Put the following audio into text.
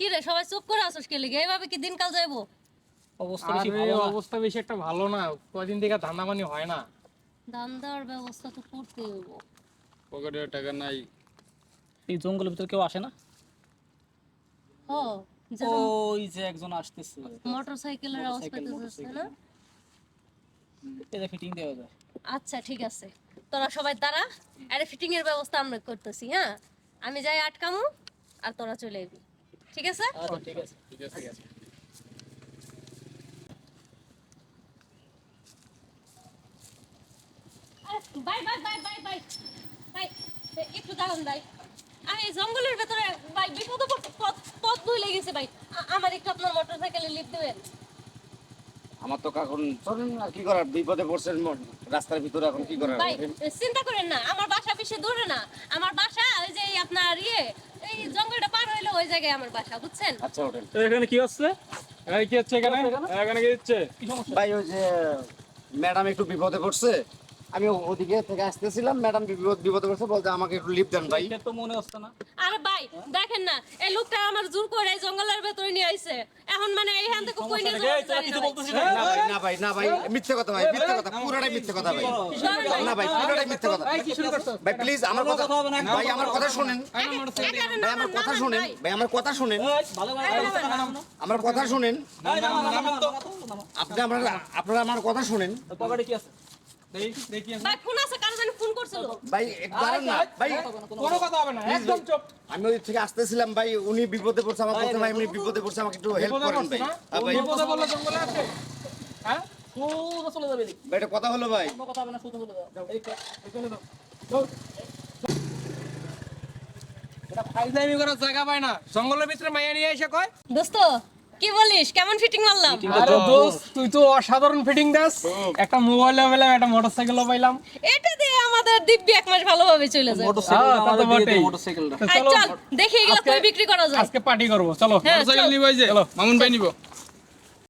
কি রে সবাই চুপ করে আসছ কে লাগি এইভাবে কি দিনকাল যাইবো অবস্থা বেশি একটা ভালো না কয়দিন থেকে ধান্দা পানি হয় না দাম দেওয়ার ব্যবস্থা তো করতে হইব পকেটে টাকা নাই। এই জঙ্গলের ভিতর কেউ আসে না? ও যেরকম ওই যে একজন আসতেছে, মোটরসাইকেলের আওয়াজ পাইতেছিস না? এটা ফিটিং দেওয়া যায়। আচ্ছা ঠিক আছে, তোরা সবাই দাঁড়া, আরে ফিটিং এর ব্যবস্থা আমরা করতেছি। হ্যাঁ, আমি যাই আটকামু আর তোরা চলে আইবি, ঠিক আছে? আচ্ছা ঠিক আছে। ঠিক আছে। Bye bye bye bye bye bye, একটু দাঁড়ান ভাই। আমি জঙ্গলের ভেতরে ভাই বিপদ পথ ভুলে গেছি ভাই, আমার একটু আপনার মোটরসাইকেলে লিফট দেবেন? আমার তো এখন চলেন না, কি করার, বিপদে পড়ছেন রাস্তার ভিতরে, এখন কি করার? ভাই চিন্তা করেন না, আমার বাসা বেশি দূরে না, আমার বাসা ওই যে আপনার এই জঙ্গলটা পার হইলো ওই জায়গায় আমার বাসা, বুঝছেন? আচ্ছা ওঠেন এখানে কি হচ্ছে কি হচ্ছে এখানে কি হচ্ছে ভাই। ওই যে ম্যাডাম একটু বিপদে পড়ছে, আমি ওদিকে থেকে আসতেছিলাম, ম্যাডাম বিপদে পড়ছে, বলতে আমাকে একটু লিফট দেন ভাই। এটা তো মনে হচ্ছে না। আরে ভাই দেখেন না, এই লোকটা আমার জোর করে এই জঙ্গলের ভেতরে নিয়ে আইছে, এখন মানে এইখান থেকে কই নিয়ে যাবো জানি না ভাই। না ভাই না ভাই, মিথ্যে কথা ভাই, মিথ্যে কথা, পুরোটাই মিথ্যে কথা ভাই। না ভাই, পুরোটাই মিথ্যে কথা ভাই, প্লিজ আমার কথা ভাই, আমার কথা শুনেন ভাই, আমার কথা শুনেন ভাই, আমার কথা শুনেন, ভালো আমার কথা শুনেন আপনি, আপনারা আমার কথা শুনেন পকেটে কি আছে? দেখি ভাই ফোন আছে, কার জানি ফোন করছিল? ভাই, একটু দাঁড়ান না ভাই, কোনো কথা হবে না একদম চুপ আমি ওই থেকে আসতেছিলাম ভাই, উনি বিপদে পড়ছে, আমার কথা ভাই, উনি বিপদে পড়ছে, আমাকে একটু হেল্প করেন ভাই। হ্যাঁ ভাই, বিপদে বললে জঙ্গলে আছে হ্যাঁ সোজা চলে যাবে এদিক। ভাই এটা কথা হলো ভাই। কোনো কথা হবে না, সোজা চলে যাও। এটা ফাইজলামি করার জায়গা পায় না, জঙ্গলের ভিতরে মাইয়া নিয়ে এসে কয় দোস্ত কি বলিস, কেমন ফিটিং মারলাম? আরে দোস্ত তুই তো অসাধারণ ফিটিং দাস, একটা মোবাইলও পেলাম, একটা মোটরসাইকেলও পাইলাম। এটা দিয়ে আমাদের দিব্যি এক মাস ভালোভাবে চলে যাবে। মোটরসাইকেল তা তো বটেই। মোটরসাইকেলটা আয় চল দেখি এগুলো কই বিক্রি করা যায়। আজকে পার্টি করবো, চলো হ্যাঁ, মোটরসাইকেল চল। নিব, এই যে মামুন ভাই নিব।